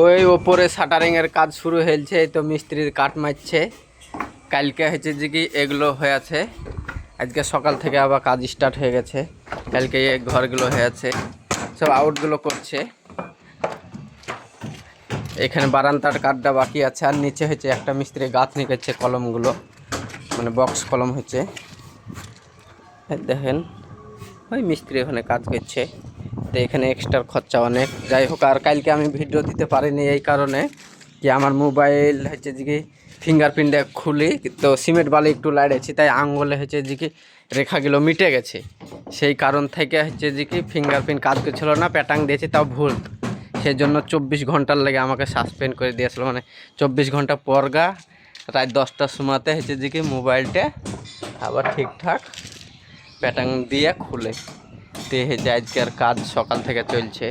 ওই ওপরে শাটারিং এর কাজ শুরু হয়েছে, তো মিস্ত্রির কাট মারছে। কালকে হচ্ছে যে কি এগুলো হয়ে আছে, আজকে সকাল থেকে আবার কাজ স্টার্ট হয়ে গেছে। কালকে এই ঘরগুলো হয়ে আছে, সব আউটগুলো করছে। এখানে বারান্দার কাঠটা বাকি আছে, আর নিচে হচ্ছে একটা মিস্ত্রি গাঁথনি করছে কলমগুলো, মানে বক্স কলম হচ্ছে। দেখেন ওই মিস্ত্রি ওখানে কাজ করছে, তো এখানে এক্সট্রা খরচা অনেক। যাই হোক, আর কালকে আমি ভিডিও দিতে পারিনি এই কারণে কি আমার মোবাইল হচ্ছে যে কি ফিঙ্গারপ্রিন্টে খুলি, তো সিমেন্ট বালি একটু লাড়েছি, তাই আঙ্গুলে হচ্ছে যে কি রেখাগুলো মিটে গেছে। সেই কারণ থেকে হচ্ছে যে কি ফিঙ্গারপ্রিন্ট কাজ করছিল না, প্যাটার্ন দিয়েছি তাও ভুল। সেই জন্য 24 ঘন্টার লেগে আমাকে সাসপেন্ড করে দিয়েছিল, মানে 24 ঘন্টা পর রাত 10টার সময়তে হচ্ছে যে কি মোবাইলটা আবার ঠিকঠাক প্যাটার্ন দিয়ে খুলে। তো হচ্ছে আজকের কাজ সকাল থেকে চলছে।